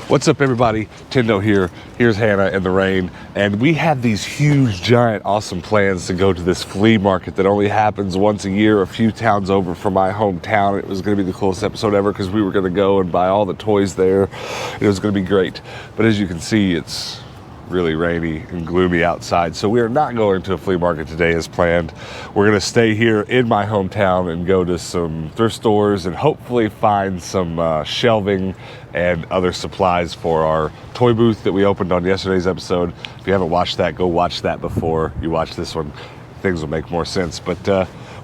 What's up, everybody? Tendo here. Here's Hannah in the rain, and we have these huge, giant, awesome plans to go to this flea market that only happens once a year, a few towns over from my hometown. It was going to be the coolest episode ever because we were going to go and buy all the toys there. It was going to be great, but as you can see, it's really rainy and gloomy outside, so we are not going to a flea market today as planned. We're going to stay here in my hometown and go to some thrift stores and hopefully find some shelving and other supplies for our toy booth that we opened on yesterday's episode. If you haven't watched that, go watch that before you watch this one. Things will make more sense. But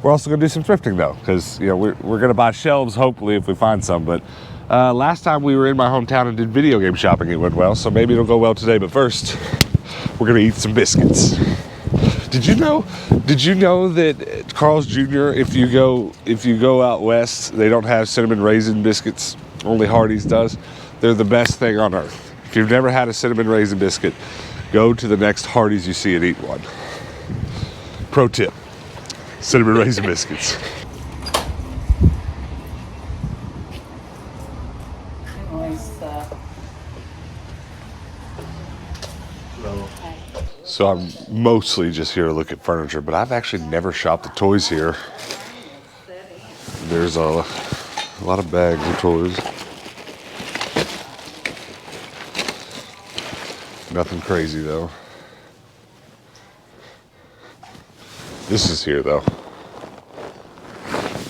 we're also going to do some thrifting though, because we're going to buy shelves hopefully if we find some. But last time we were in my hometown and did video game shopping, it went well, so maybe it'll go well today. But first, we're gonna eat some biscuits. Did you know that Carl's Jr., if you go out west, they don't have cinnamon raisin biscuits, only Hardee's does? They're the best thing on earth. If you've never had a cinnamon raisin biscuit, go to the next Hardee's you see and eat one. Pro tip, cinnamon raisin biscuits. So I'm mostly just here to look at furniture, but I've actually never shopped the toys here. There's a lot of bags of toys. Nothing crazy though. This is here though.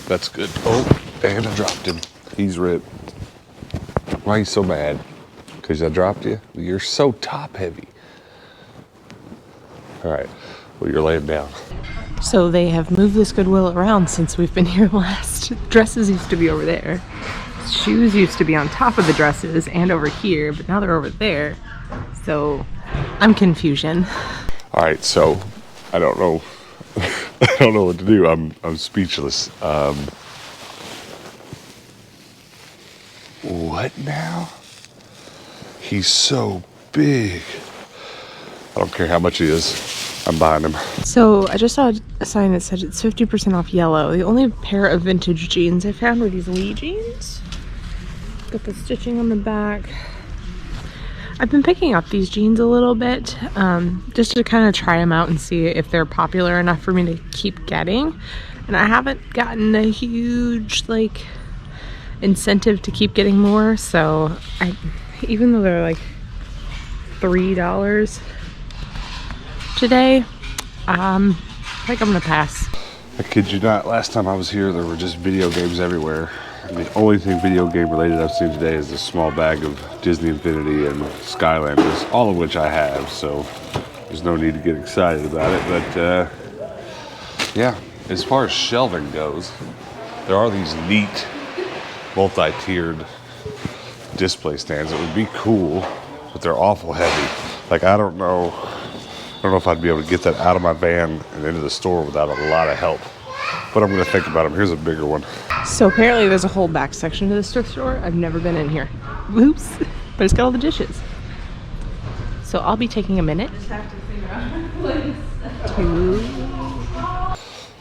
That's good. Oh, and I dropped him. He's ripped. Why are you so mad? Because I dropped you? You're so top heavy. All right, well, you're laying down. So they have moved this Goodwill around since we've been here last. Dresses used to be over there. Shoes used to be on top of the dresses and over here, but now they're over there. So I'm confusion. All right, so I don't know. I don't know what to do. I'm speechless. What now? He's so big. I don't care how much he is. I'm buying him. So I just saw a sign that said it's 50% off yellow. The only pair of vintage jeans I found were these Lee jeans. Got the stitching on the back. I've been picking up these jeans a little bit just to kind of try them out and see if they're popular enough for me to keep getting. And I haven't gotten a huge incentive to keep getting more. So even though they're like $3 today, I think I'm gonna pass. I kid you not, last time I was here there were just video games everywhere. And the only thing video game related I've seen today is a small bag of Disney Infinity and Skylanders, all of which I have, so there's no need to get excited about it. But yeah, as far as shelving goes, there are these neat multi-tiered display stands that would be cool, but they're awful heavy. Like, I don't know if I'd be able to get that out of my van and into the store without a lot of help. But I'm going to think about them. Here's a bigger one. So apparently there's a whole back section to this thrift store. I've never been in here. Oops. But it's got all the dishes. So I'll be taking a minute to...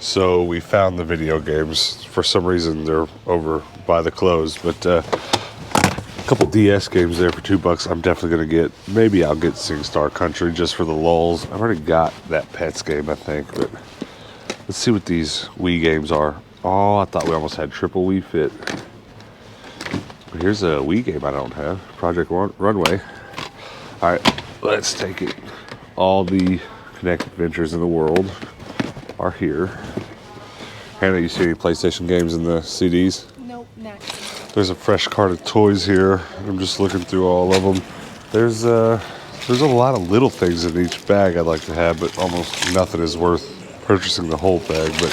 So we found the video games. For some reason they're over by the clothes, but a couple DS games there for $2 I'm definitely going to get. Maybe I'll get SingStar Country just for the lulz. I've already got that Pets game, I think, but let's see what these Wii games are. Oh, I thought we almost had triple Wii Fit. But here's a Wii game I don't have. Project Runway. All right, let's take it. All the Kinect adventures in the world are here. Hannah, you see any PlayStation games in the CDs? Nope, not. There's a fresh cart of toys here. I'm just looking through all of them. There's a lot of little things in each bag I'd like to have, but almost nothing is worth purchasing the whole bag, but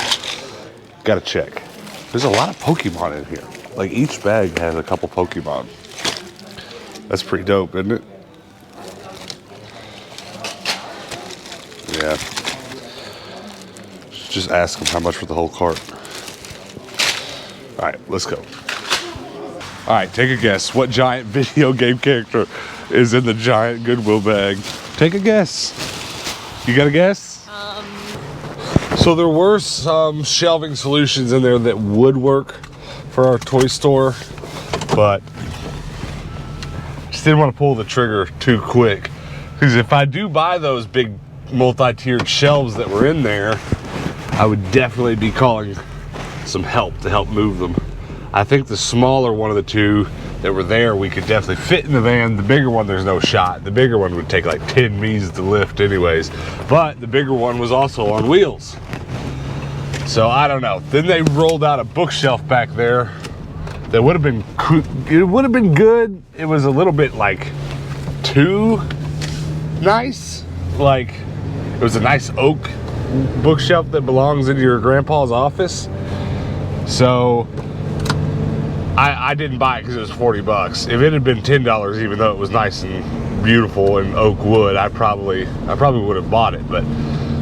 gotta check. There's a lot of Pokemon in here. Like, each bag has a couple Pokemon. That's pretty dope, isn't it? Yeah. Just ask them how much for the whole cart. All right, let's go. All right, take a guess. What giant video game character is in the giant Goodwill bag? Take a guess. You got a guess? So there were some shelving solutions in there that would work for our toy store, but Just didn't want to pull the trigger too quick. Because if I do buy those big multi-tiered shelves that were in there, I would definitely be calling some help to help move them. I think the smaller one of the two that were there, we could definitely fit in the van. The bigger one, there's no shot. The bigger one would take like 10 me's to lift anyways. But the bigger one was also on wheels. So I don't know. Then they rolled out a bookshelf back there that would have been, it would have been good. It was a little bit like too nice. Like it was a nice oak bookshelf that belongs in your grandpa's office. So I didn't buy it because it was 40 bucks. If it had been $10, even though it was nice and beautiful and oak wood, I probably would have bought it. But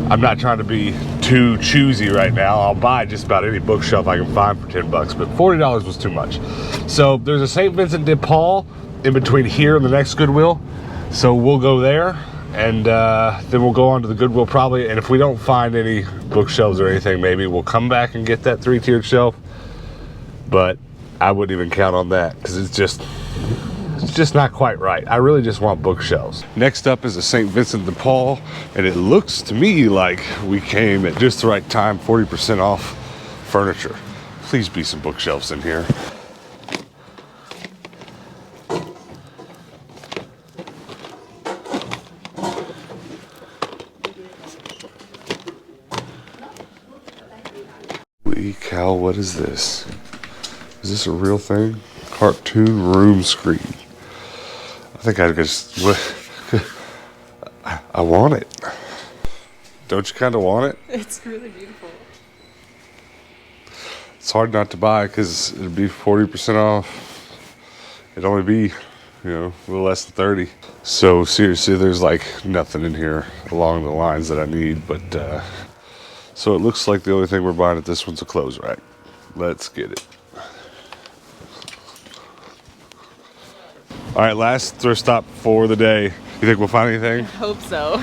I'm not trying to be too choosy right now. I'll buy just about any bookshelf I can find for 10 bucks, but $40 was too much. So there's a St. Vincent de Paul in between here and the next Goodwill. So we'll go there, and then we'll go on to the Goodwill probably. And if we don't find any bookshelves or anything, maybe we'll come back and get that 3-tiered shelf. But I wouldn't even count on that because it's just not quite right. I really just want bookshelves. Next up is a St. Vincent de Paul, and it looks to me like we came at just the right time, 40% off furniture. Please be some bookshelves in here. Holy cow, what is this? Is this a real thing? Cartoon room screen. I think I just, I want it. Don't you kind of want it? It's really beautiful. It's hard not to buy because it'd be 40% off. It'd only be, you know, a little less than 30. So seriously, there's like nothing in here along the lines that I need. But so it looks like the only thing we're buying at this one's a clothes rack. Let's get it. All right, last thrift stop for the day. You think we'll find anything? I hope so. All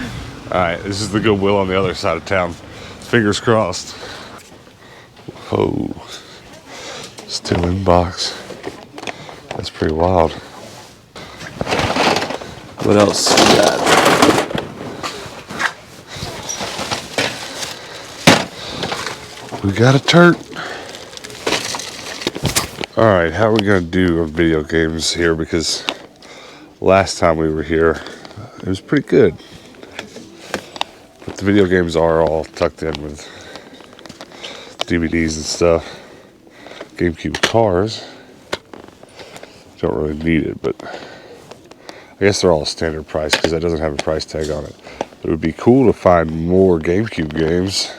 right, this is the Goodwill on the other side of town. Fingers crossed. Whoa, still in box. That's pretty wild. What else we got? We got a turret. All right, how are we gonna do on video games here? Because last time we were here, it was pretty good. But the video games are all tucked in with DVDs and stuff. GameCube cars. Don't really need it, but I guess they're all standard price because that doesn't have a price tag on it. But it would be cool to find more GameCube games.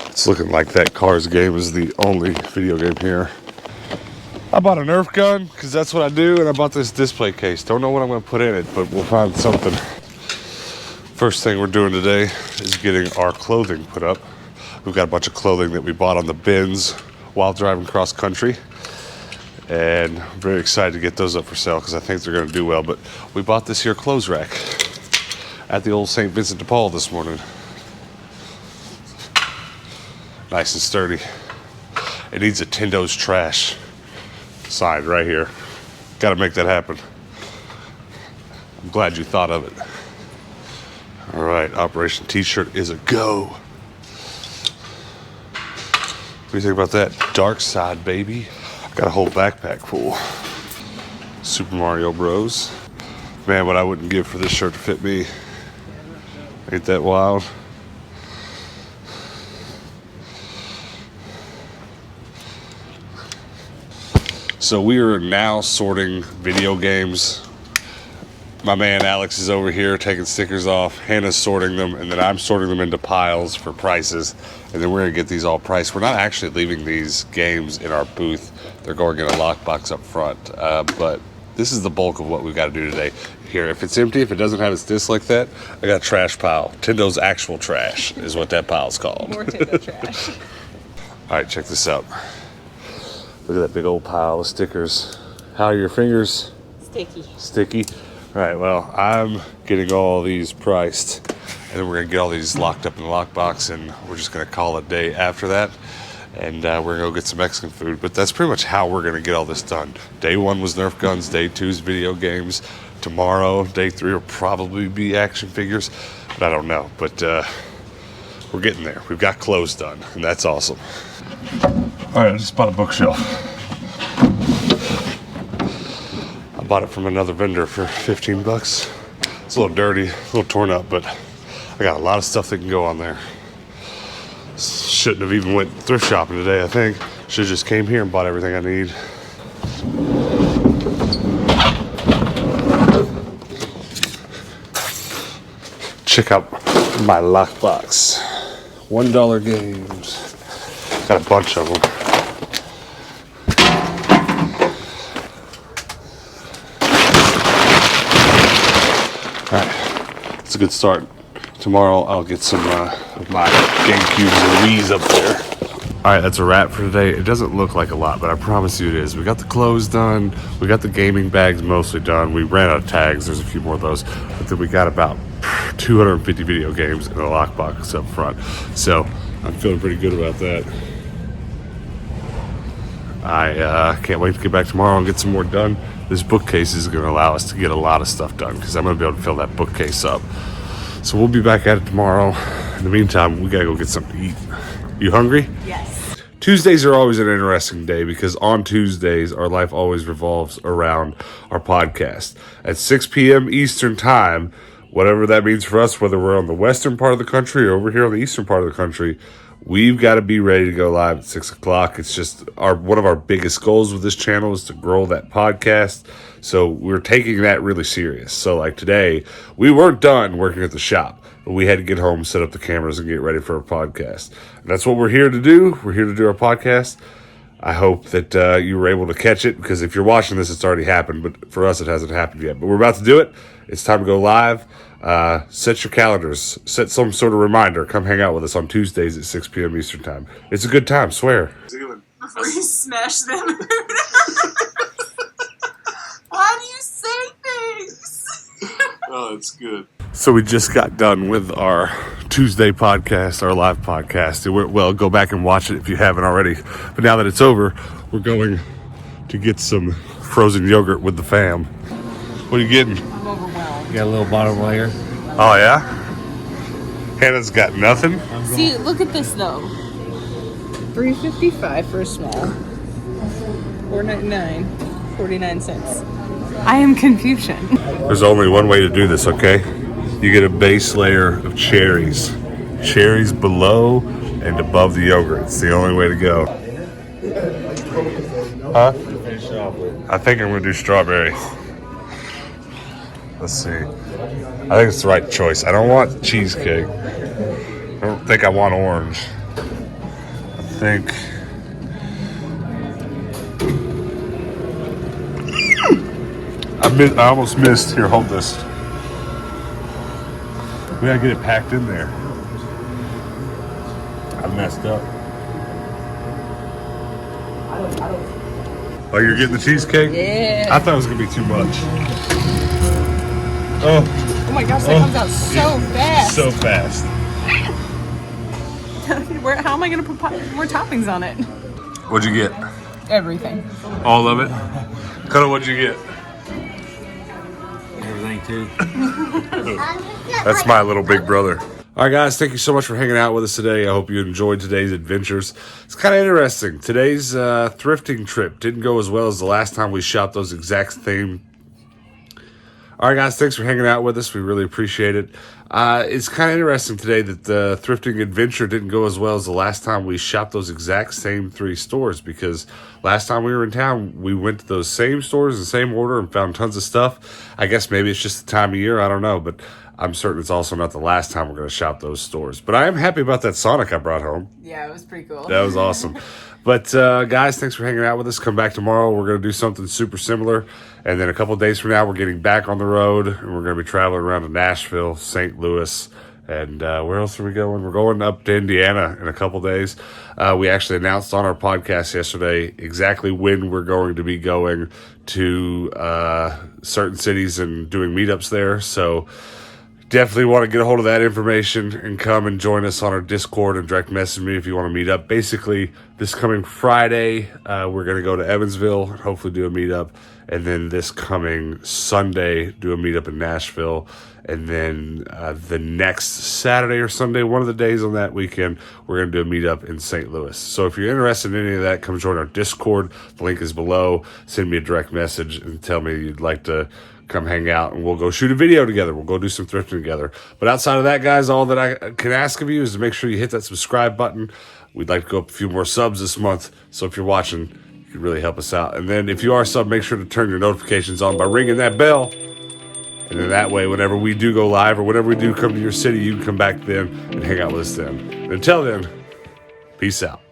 It's looking like that Cars game is the only video game here. I bought a Nerf gun because that's what I do, and I bought this display case. Don't know what I'm going to put in it, but we'll find something. First thing we're doing today is getting our clothing put up. We've got a bunch of clothing that we bought on the bins while driving cross country, and I'm very excited to get those up for sale because I think they're going to do well. But we bought this here clothes rack at the old St. Vincent de Paul this morning. Nice and sturdy. It needs a Tindo's trash sign right here. Got to make that happen. I'm glad you thought of it. All right, Operation T-shirt is a go. What do you think about that? Dark side, baby. Got a whole backpack full. Super Mario Bros. Man, what I wouldn't give for this shirt to fit me. Ain't that wild? So we are now sorting video games. My man Alex is over here taking stickers off. Hannah's sorting them, and then I'm sorting them into piles for prices. And then we're gonna get these all priced. We're not actually leaving these games in our booth. They're going in a lockbox up front. But this is the bulk of what we've got to do today. Here, if it's empty, if it doesn't have its disc like that, I got a trash pile. Tindo's actual trash is what that pile's called. More Tindo trash. All right, check this out. Look at that big old pile of stickers. How are your fingers? Sticky. Sticky? All right, well, I'm getting all these priced, and then we're gonna get all these locked up in the lockbox, and we're just gonna call it a day after that, and we're gonna go get some Mexican food. But that's pretty much how we're gonna get all this done. Day one was Nerf guns, day two is video games. tomorrow, day 3, will probably be action figures, but I don't know. But we're getting there. We've got clothes done, and that's awesome. All right, I just bought a bookshelf. I bought it from another vendor for 15 bucks. It's a little dirty, a little torn up, but I got a lot of stuff that can go on there. Shouldn't have even went thrift shopping today, I think. Should have just came here and bought everything I need. Check out my lockbox. $1 games. Got a bunch of them. Alright, it's a good start. Tomorrow I'll get some of my GameCubes and Wii's up there. Alright, that's a wrap for today. It doesn't look like a lot, but I promise you it is. We got the clothes done. We got the gaming bags mostly done. We ran out of tags. There's a few more of those. But then we got about 250 video games in a lockbox up front. So I'm feeling pretty good about that. I can't wait to get back tomorrow and get some more done. This bookcase is going to allow us to get a lot of stuff done because I'm going to be able to fill that bookcase up. So we'll be back at it tomorrow. In the meantime, we got to go get something to eat. You hungry? Yes. Tuesdays are always an interesting day because on Tuesdays, our life always revolves around our podcast. At 6 p.m. Eastern Time, whatever that means for us, whether we're on the western part of the country or over here on the eastern part of the country, we've got to be ready to go live at 6 o'clock. It's just one of our biggest goals with this channel is to grow that podcast. So we're taking that really serious. So like today, we weren't done working at the shop. We had to get home, set up the cameras, and get ready for our podcast. And that's what we're here to do. We're here to do our podcast. I hope that you were able to catch it, because if you're watching this, it's already happened. But for us, it hasn't happened yet. But we're about to do it. It's time to go live. Set your calendars. Set some sort of reminder. Come hang out with us on Tuesdays at 6 p.m. Eastern Time. It's a good time, swear. Before you smash them. Why do you say things? Oh, it's good. So we just got done with our Tuesday podcast, our live podcast. It went well. Go back and watch it if you haven't already. But now that it's over, we're going to get some frozen yogurt with the fam. What are you getting? I'm overwhelmed. You got a little bottle layer. Oh, yeah? Hannah's got nothing? See, look at this though. $3.55 for a small. $4.99. 49 cents. I am Confucian. There's only one way to do this, okay? You get a base layer of cherries. Cherries below and above the yogurt. It's the only way to go. Huh? I think I'm going to do strawberry. Let's see. I think it's the right choice. I don't want cheesecake. I don't think I want orange. I think... I almost missed. Here, hold this. We gotta get it packed in there. I messed up. Oh, you're getting the cheesecake? Yeah. I thought it was gonna be too much. Oh. Oh my gosh, that comes out so fast. So fast. How am I going to put more toppings on it? What'd you get? Everything. All of it? Cuddle, what'd you get? Everything too. That's my little big brother. All right, guys, thank you so much for hanging out with us today. I hope you enjoyed today's adventures. It's kind of interesting. Today's thrifting trip didn't go as well as the last time we shopped those exact same. All right, guys, thanks for hanging out with us. We really appreciate it. It's kind of interesting today that the thrifting adventure didn't go as well as the last time we shopped those exact same 3 stores, because last time we were in town, we went to those same stores in the same order and found tons of stuff. I guess maybe it's just the time of year. I don't know, but I'm certain it's also not the last time we're going to shop those stores. But I am happy about that Sonic I brought home. Yeah, it was pretty cool. That was awesome. But guys, thanks for hanging out with us. Come back tomorrow. We're going to do something super similar. And then a couple of days from now, we're getting back on the road. And we're going to be traveling around to Nashville, St. Louis. And where else are we going? We're going up to Indiana in a couple days. We actually announced on our podcast yesterday exactly when we're going to be going to certain cities and doing meetups there. So definitely want to get a hold of that information and come and join us on our Discord and direct message me if you want to meet up. Basically, this coming Friday, we're going to go to Evansville and hopefully do a meetup. and then this coming Sunday, do a meetup in Nashville. And then the next Saturday or Sunday, one of the days on that weekend, we're going to do a meetup in St. Louis. So if you're interested in any of that, come join our Discord. The link is below. Send me a direct message and tell me you'd like to come hang out, and we'll go shoot a video together. We'll go do some thrifting together. But outside of that, guys, all that I can ask of you is to make sure you hit that subscribe button. We'd like to go up a few more subs this month. So if you're watching, you can really help us out. And then if you are a sub, make sure to turn your notifications on by ringing that bell. And then that way, whenever we do go live or whenever we do come to your city, you can come back then and hang out with us then. And until then, peace out.